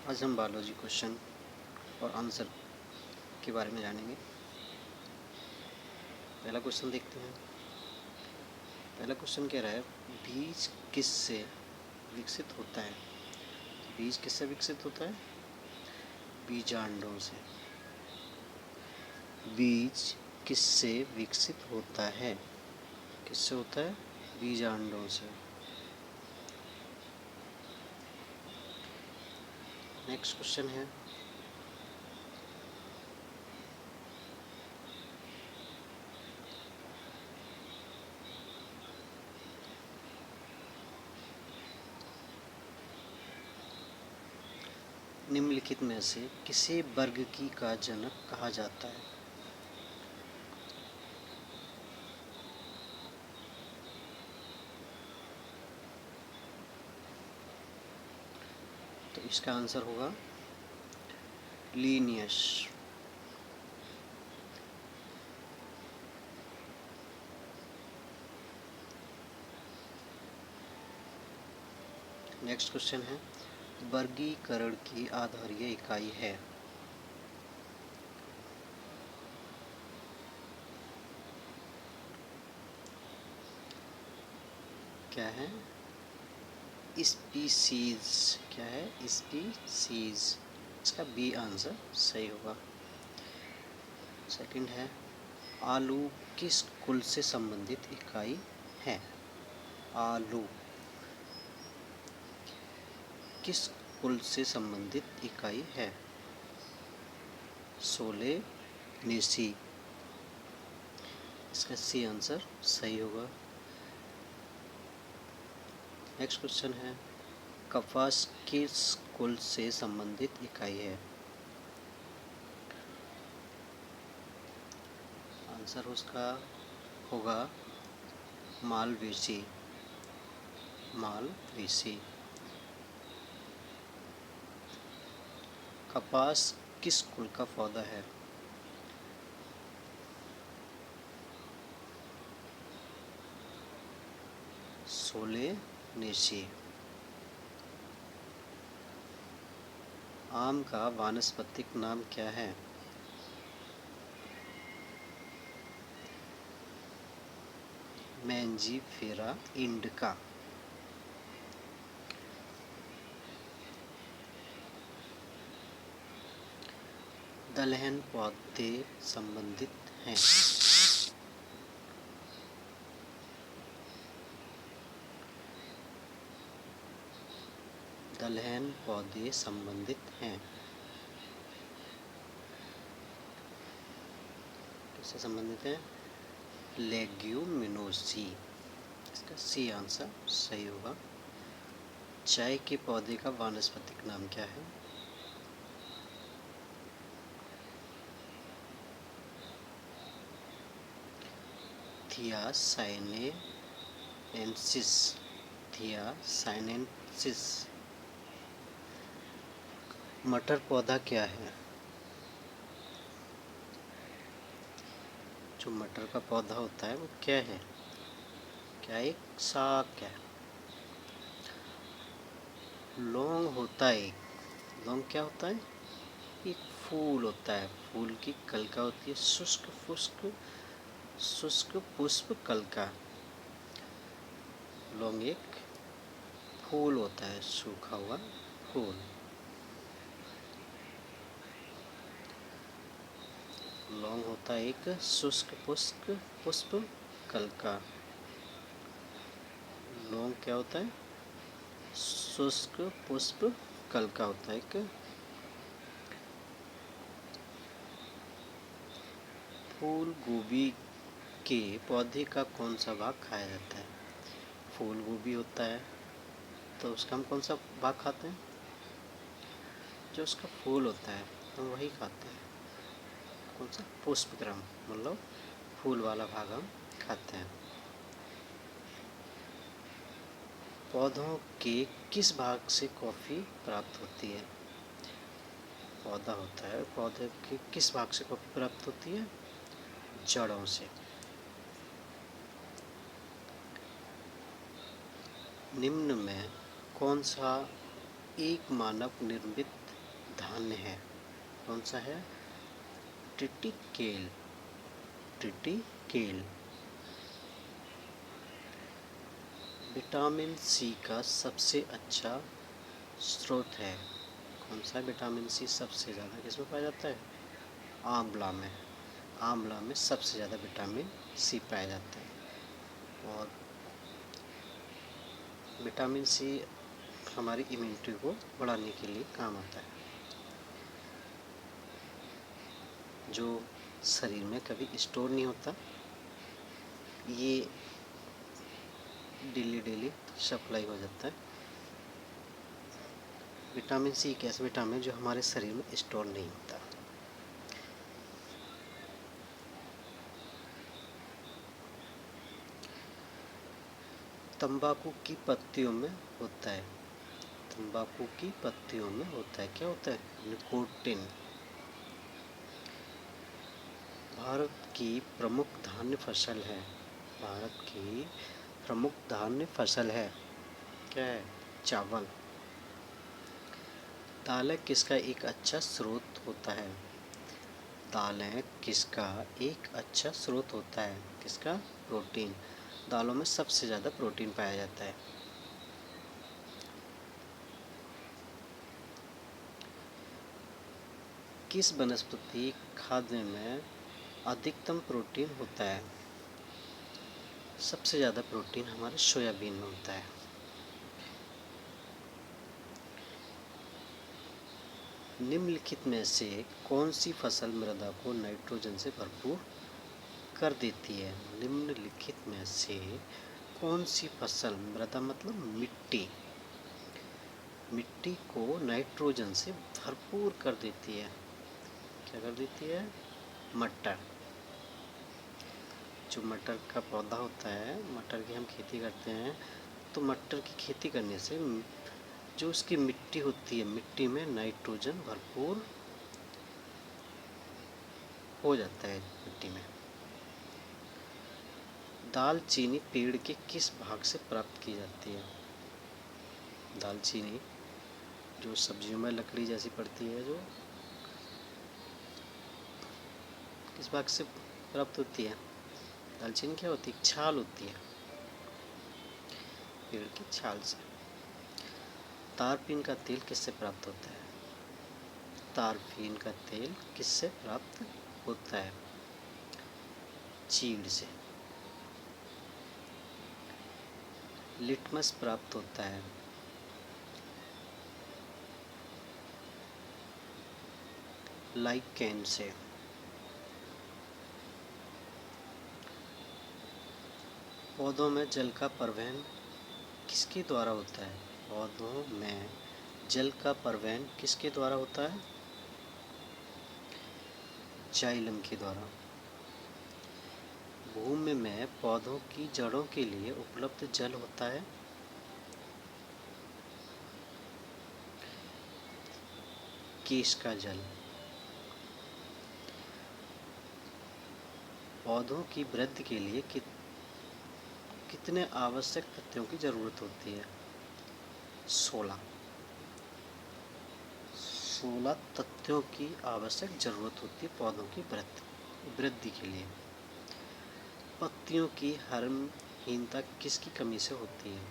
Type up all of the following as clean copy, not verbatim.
आज हम biology question और आंसर के बारे में जानेंगे। पहला क्वेश्चन देखते हैं। पहला क्वेश्चन कह रहा है बीज किससे विकसित होता है। बीज किससे विकसित होता है? बीजांडों से। बीज किससे विकसित होता है? किससे होता है? बीजांडों से। नेक्स्ट क्वेश्चन है निम्नलिखित में से किसे वर्ग की का जनक कहा जाता है? तो इसका आंसर होगा लीनियस। नेक्स्ट क्वेश्चन है वर्गीकरण की आधारीय इकाई है। क्या है? स्पीसीज। क्या है? स्पीसीज। इसका बी आंसर सही होगा। सेकंड है आलू किस कुल से संबंधित इकाई है? आलू किस कुल से संबंधित इकाई है? सोलेनेसी। इसका सी आंसर सही होगा। नेक्स्ट क्वेश्चन है कपास किस कुल से संबंधित इकाई है? आंसर उसका होगा मालवेसी। मालवेसी। कपास किस कुल का पौधा है? सोलेनेसी। आम का वानस्पतिक नाम क्या है? Mangifera indica. दलहन पौधे संबंधित हैं। दलहन पौधे संबंधित हैं। किससे संबंधित हैं? लेग्यूमिनोसी। इसका सी आंसर सही होगा। चाय के पौधे का वानस्पतिक नाम क्या है? थियासाइनेंसिस। थियासाइनेंसिस। मटर पौधा क्या है? जो मटर का पौधा होता है वो क्या है? क्या एक साग है? लौंग होता है एक। लौंग क्या होता है? एक फूल होता है। फूल की कलिका होती है शुष्क पुष्प कलिका। लौंग एक फूल होता है, सूखा हुआ फूल। लौंग होता है एक शुष्क पुष्प कलिका। लौंग क्या होता है? शुष्क पुष्प कलिका होता है एक। फूल गोभी के पौधे का कौन सा भाग खाया जाता है? फूल गोभी होता है तो उसका हम कौन सा भाग खाते हैं? जो उसका फूल होता है हम वही खाते हैं। कौन सा? पुष्पक्रम, मतलब फूल वाला भाग हम खाते हैं। पौधों के किस भाग से कॉफ़ी प्राप्त होती है? पौधा होता है, पौधे के किस भाग से कॉफ़ी प्राप्त होती है? जड़ों से। निम्न में कौन सा एक मानव निर्मित धान्य है। कौन सा है? ट्रिटिकेल। ट्रिटिकेल। विटामिन सी का सबसे अच्छा स्रोत है। कौन सा विटामिन सी सबसे ज़्यादा किसमें पाया जाता है? आंवला में। आंवला में सबसे ज़्यादा विटामिन सी पाया जाता है। और विटामिन सी हमारी इम्यूनिटी को बढ़ाने के लिए काम आता है, जो शरीर में कभी स्टोर नहीं होता। ये डेली सप्लाई हो जाता है। विटामिन सी एक ऐसा विटामिन जो हमारे शरीर में स्टोर नहीं होता। तंबाकू की पत्तियों में होता है। तंबाकू की पत्तियों में होता है, क्या होता है? निकोटिन। भारत की प्रमुख धान्य फसल है। भारत की प्रमुख धान्य फसल है, क्या है? चावल। दालें किसका एक अच्छा स्रोत होता है? दालें किसका एक अच्छा स्रोत होता है? किसका? प्रोटीन। दालों में सबसे ज़्यादा प्रोटीन पाया जाता है। किस वनस्पति खाद्य में अधिकतम प्रोटीन होता है? सबसे ज़्यादा प्रोटीन हमारे सोयाबीन में होता है। निम्नलिखित में से कौन सी फसल मृदा को नाइट्रोजन से भरपूर कर देती है? निम्नलिखित में से कौन सी फसल, मृदा मतलब मिट्टी, मिट्टी को नाइट्रोजन से भरपूर कर देती है? क्या कर देती है? मटर। जो मटर का पौधा होता है, मटर की हम खेती करते हैं, तो मटर की खेती करने से जो उसकी मिट्टी होती है, मिट्टी में नाइट्रोजन भरपूर हो जाता है मिट्टी में। दालचीनी पेड़ के किस भाग से प्राप्त की जाती है? दालचीनी जो सब्जियों में लकड़ी जैसी पड़ती है, जो किस भाग से प्राप्त होती है? दालचीनी क्या होती है? छाल होती है, पेड़ की छाल से। तारपीन का तेल किससे प्राप्त होता है? तारपीन का तेल किससे प्राप्त होता है? चीड़ से। लिटमस प्राप्त होता है लाइकेन से। पौधों में जल का परिवहन किसके द्वारा होता है? पौधों में जल का परिवहन किसके द्वारा होता है? जाइलम के द्वारा। भूमि में पौधों की जड़ों के लिए उपलब्ध जल होता है केश का जल। पौधों की वृद्धि के लिए कितने आवश्यक तत्वों की जरूरत होती है? 16। 16 तत्वों की आवश्यक जरूरत होती है पौधों की वृद्धि के लिए। पत्तियों की हर्महीनता किसकी कमी से होती है?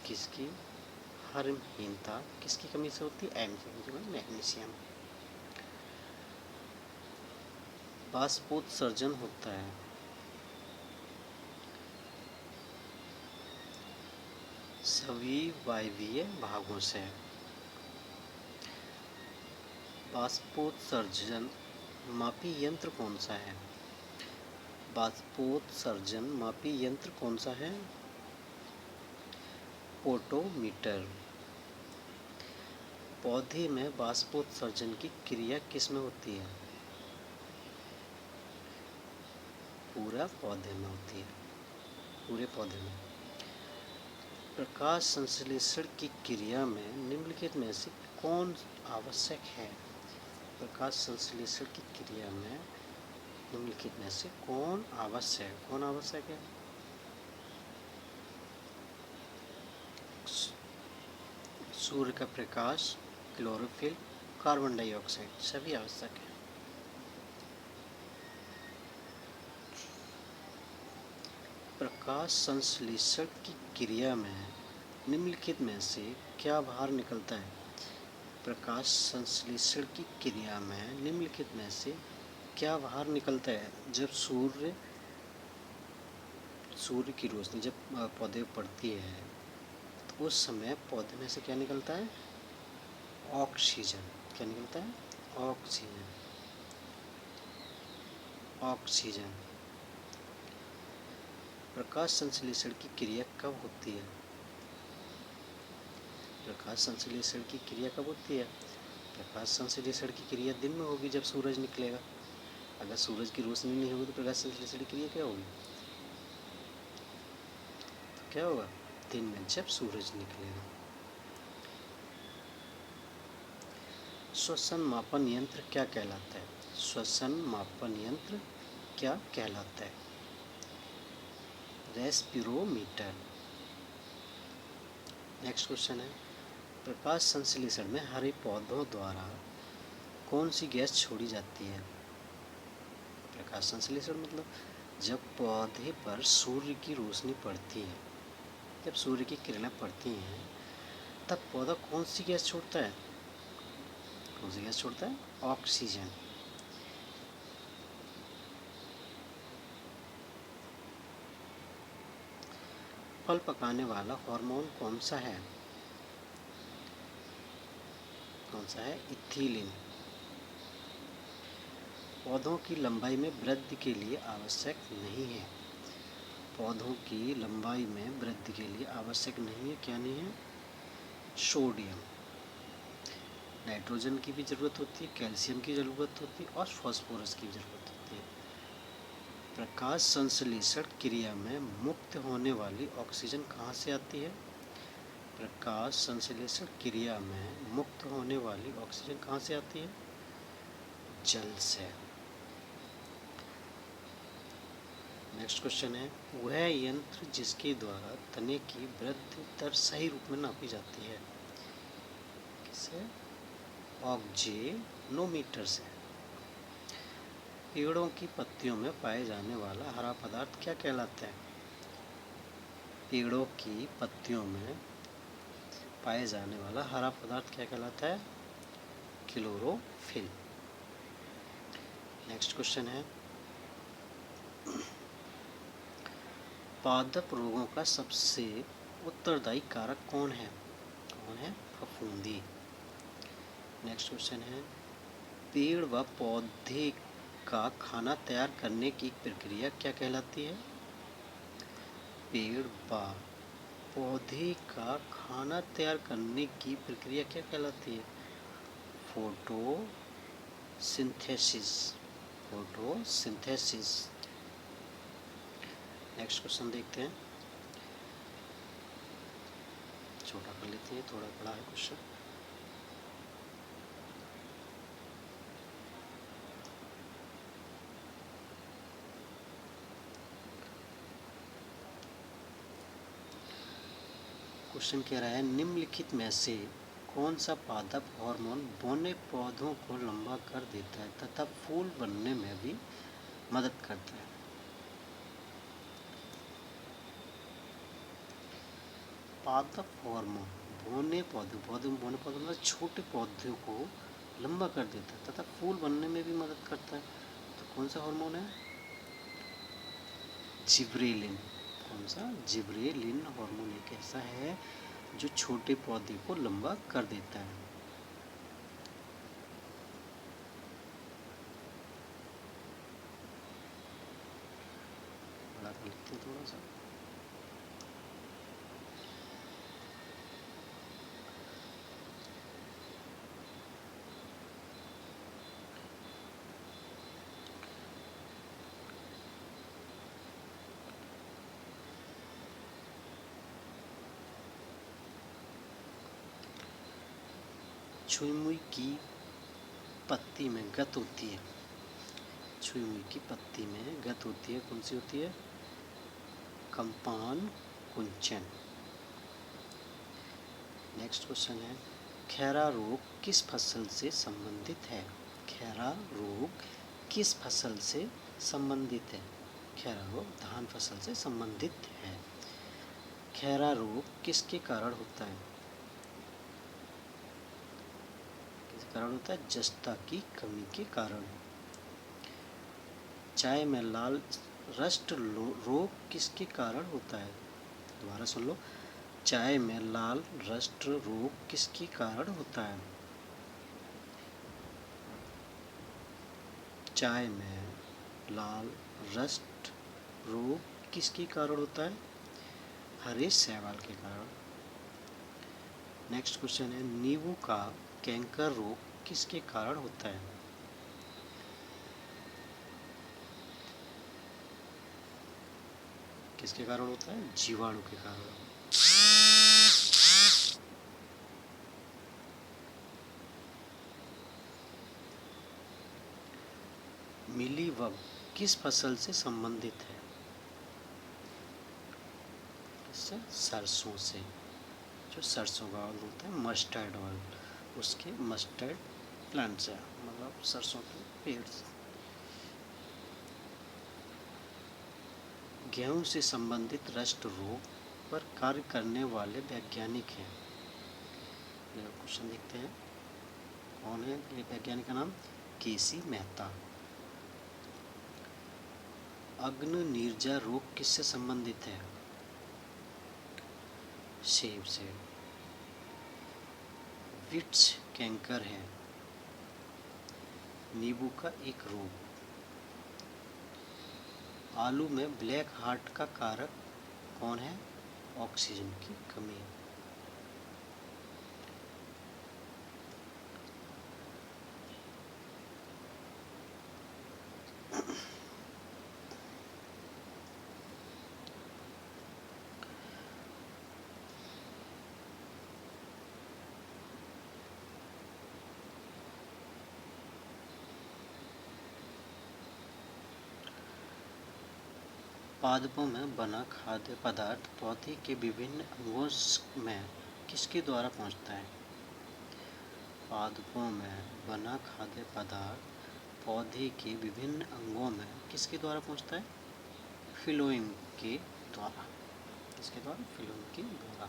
किसकी हर्महीनता किसकी कमी से होती है? मैग्नीशियम। बाष्पोत्सर्जन होता है सभी वायवीय भागों से। बाष्पोत्सर्जन मापी यंत्र कौन सा है? बाष्पोत्सर्जन मापी यंत्र कौन सा है? पोटोमीटर। पौधे में बाष्पोत्सर्जन की क्रिया किस में होती है? पूरा पौधे में होती है, पूरे पौधे में। प्रकाश संश्लेषण की क्रिया में निम्नलिखित में से कौन आवश्यक है? प्रकाश संश्लेषण की क्रिया में निम्नलिखित में से कौन आवश्यक है? सूर्य का प्रकाश, क्लोरोफिल, कार्बन डाइऑक्साइड सभी आवश्यक है। प्रकाश संश्लेषण की क्रिया में निम्नलिखित में से क्या बाहर निकलता है? प्रकाश संश्लेषण की क्रिया में निम्नलिखित में से क्या बाहर निकलता है? जब सूर्य की रोशनी जब पौधे पर पड़ती है तो उस समय पौधे में से क्या निकलता है? ऑक्सीजन। क्या निकलता है? ऑक्सीजन। ऑक्सीजन। प्रकाश संश्लेषण की क्रिया कब होती है? प्रकाश संश्लेषण की क्रिया कब होती है? प्रकाश संश्लेषण की क्रिया दिन में होगी जब सूरज निकलेगा। अगर सूरज की रोशनी नहीं होगी तो प्रकाश संश्लेषण की क्रिया क्या होगी? तो क्या होगा? दिन में जब सूरज निकलेगा। श्वसन मापन यंत्र क्या कहलाता है? श्वसन मापन यंत्र क्या कहलाता है? रेस्पिरोमीटर। नेक्स्ट क्वेश्चन है, प्रकाश संश्लेषण में हरे पौधों द्वारा कौन सी गैस छोड़ी जाती है? प्रकाश संश्लेषण मतलब जब पौधे पर सूर्य की रोशनी पड़ती है, जब सूर्य की किरणें पड़ती हैं तब पौधा कौन सी गैस छोड़ता है? कौन सी गैस छोड़ता है? ऑक्सीजन। फल पकाने वाला हार्मोन कौन सा है? कौन सा है? इथिलीन। पौधों की लंबाई में वृद्धि के लिए आवश्यक नहीं है। पौधों की लंबाई में वृद्धि के लिए आवश्यक नहीं है। क्या नहीं है? सोडियम। नाइट्रोजन की भी ज़रूरत होती है, कैल्शियम की ज़रूरत होती है और फास्फोरस की ज़रूरत होती है। प्रकाश संश्लेषण क्रिया में मुक्त होने वाली ऑक्सीजन कहाँ से आती है? प्रकाश संश्लेषण क्रिया में मुक्त होने वाली ऑक्सीजन कहाँ से आती है? जल से। नेक्स्ट क्वेश्चन है, वह यंत्र जिसके द्वारा तने की वृद्धि दर सही रूप में नापी जाती है, किससे? ऑक्जेनोमीटर से। पेड़ों की पत्तियों में पाए जाने वाला हरा पदार्थ क्या कहलाता है? पेड़ों की पत्तियों में पाए जाने वाला हरा पदार्थ क्या कहलाता है? क्लोरोफिल। नेक्स्ट क्वेश्चन है, पादप रोगों का सबसे उत्तरदायी कारक कौन है? कौन है? फफूंदी। नेक्स्ट क्वेश्चन है, पेड़ व पौधे का खाना तैयार करने की प्रक्रिया क्या कहलाती है? पेड़ व पौधे का खाना तैयार करने की प्रक्रिया क्या कहलाती है? फोटोसिंथेसिस। फोटोसिंथेसिस। नेक्स्ट क्वेश्चन देखते हैं, छोटा कर लेते हैं, थोड़ा बड़ा है क्वेश्चन। क्वेश्चन कह रहा है, निम्नलिखित में से कौन सा पादप हार्मोन बौने पौधों को लंबा कर देता है तथा फूल बनने में भी मदद करता है? पादप हार्मोन बौने पौधे मतलब छोटे पौधों को लंबा कर देता है तथा फूल बनने में भी मदद करता है। तो कौन सा हार्मोन है? जिब्रेलिन। कौन सा? जिब्रेलिन हार्मोन एक ऐसा है जो छोटे पौधे को लंबा कर देता है। बड़ा कर लेते हैं थोड़ा सा। छुई मुई की पत्ती में गत होती है। छुई मुई की पत्ती में गत होती है, कौन सी होती है? कम्पान कुंचन। नेक्स्ट क्वेश्चन है, खैरा रोग किस फसल से संबंधित है? खैरा रोग किस फसल से संबंधित है? खैरा रोग धान फसल से संबंधित है। खैरा रोग किसके कारण होता है? किसके कारण होता है? जस्ता की कमी के कारण। चाय में लाल रस्ट रोग किसके कारण होता है? दोबारा सुन लो, चाय में लाल रस्ट रोग किसके कारण होता है? चाय में लाल रस्ट रोग किसके कारण होता है? हरे शैवाल के कारण। नेक्स्ट क्वेश्चन है, नींबू का कैंकर रोग किसके कारण होता है? किसके कारण होता है? जीवाणु के कारण। मिलीबग किस फसल से संबंधित है? किससे? सरसों से। जो सरसों का ऑयल होता है, मस्टर्ड ऑयल, उसके मस्टर्ड प्लांट से, मतलब सरसों के पेड़ से। गेहूं से संबंधित रस्ट रोग पर कार्य करने वाले वैज्ञानिक हैं। क्वेश्चन देखते हैं, कौन है ये वैज्ञानिक का नाम? केसी मेहता। अग्न नीरजा रोग किससे संबंधित है? सेब से। विट्स कैंकर है नींबू का एक रोग। आलू में ब्लैक हार्ट का कारक कौन है? ऑक्सीजन की कमी। पादपों में बना खाद्य पदार्थ पौधे के विभिन्न अंगों में किसके द्वारा पहुंचता है? पादपों में बना खाद्य पदार्थ पौधे के विभिन्न अंगों में किसके द्वारा पहुंचता है? फिलोएम के द्वारा। किसके द्वारा? फिलोएम के द्वारा।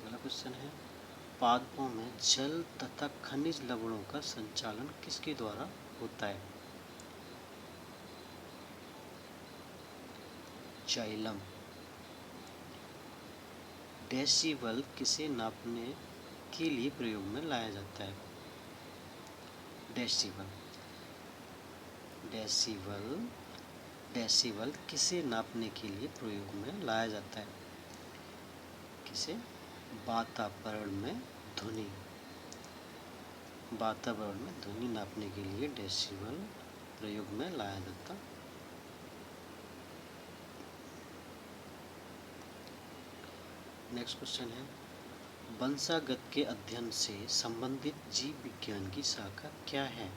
अगला क्वेश्चन है, पादपों में जल तथा खनिज लवणों का संचालन किसके द्वारा होता है? जाइलम। डेसिबल किसे नापने के लिए प्रयोग में लाया जाता है? डेसिबल। डेसिबल डेसिबल किसे नापने के लिए प्रयोग में लाया जाता है? किसे? वातावरण में ध्वनि। वातावरण में ध्वनि नापने के लिए डेसिबल प्रयोग में लाया जाता। नेक्स्ट क्वेश्चन है, वंशागत के अध्ययन से संबंधित जीव विज्ञान की शाखा क्या है?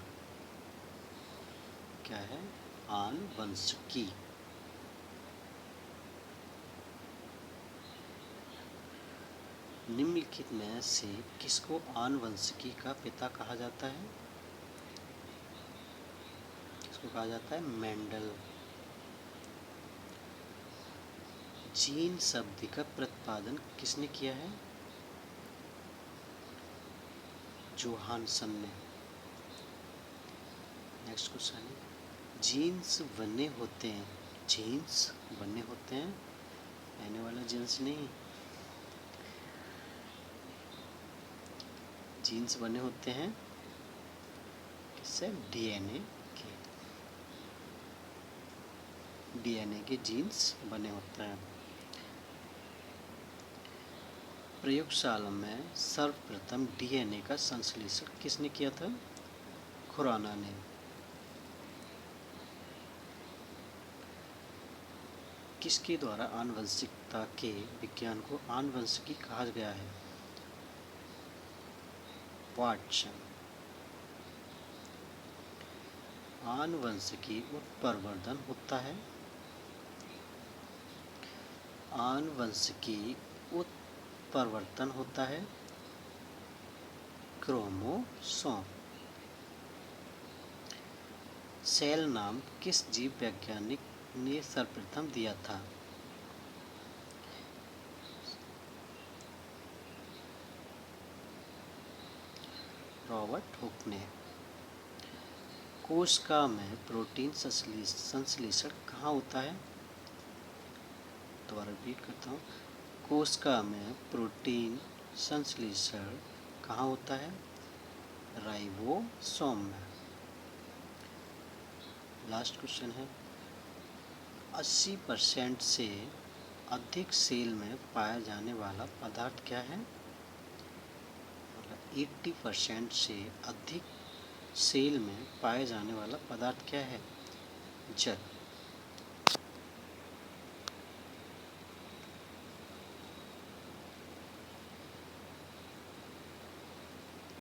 क्या है? आनुवंशिकी। निम्नलिखित में से किसको आनुवंशिकी का पिता कहा जाता है? किसको कहा जाता है? मेंडल। जीन शब्द का प्रतिपादन किसने किया है? जोहानसन ने। नेक्स्ट क्वेश्चन है, जीन्स बने होते हैं। जीन्स बने होते हैं, पहने वाला जीन्स नहीं। जीन्स बने होते हैं किससे? डीएनए के। डीएनए के जीन्स बने होते हैं। प्रयोगशाला में सर्वप्रथम डीएनए का संश्लेषण किसने किया था? खुराना ने। किसके द्वारा आनुवंशिकता के विज्ञान को आनुवंशिकी कहा गया है? वाटसन। आनुवंशिकी उत्परिवर्तन होता है। आनुवंशिकी परिवर्तन होता है? क्रोमोसोम। सेल नाम किस जीव वैज्ञानिक ने सर्वप्रथम दिया था? रॉबर्ट हुक ने। कोशिका में प्रोटीन संश्लेषण कहाँ होता है? दोबारा रिपीट करता हूँ, कोशिका में प्रोटीन संश्लेषण कहाँ होता है? राइबोसोम में। लास्ट क्वेश्चन है, 80% से अधिक सेल में पाया जाने वाला पदार्थ क्या है? 80% से अधिक सेल में पाए जाने वाला पदार्थ क्या है? जल।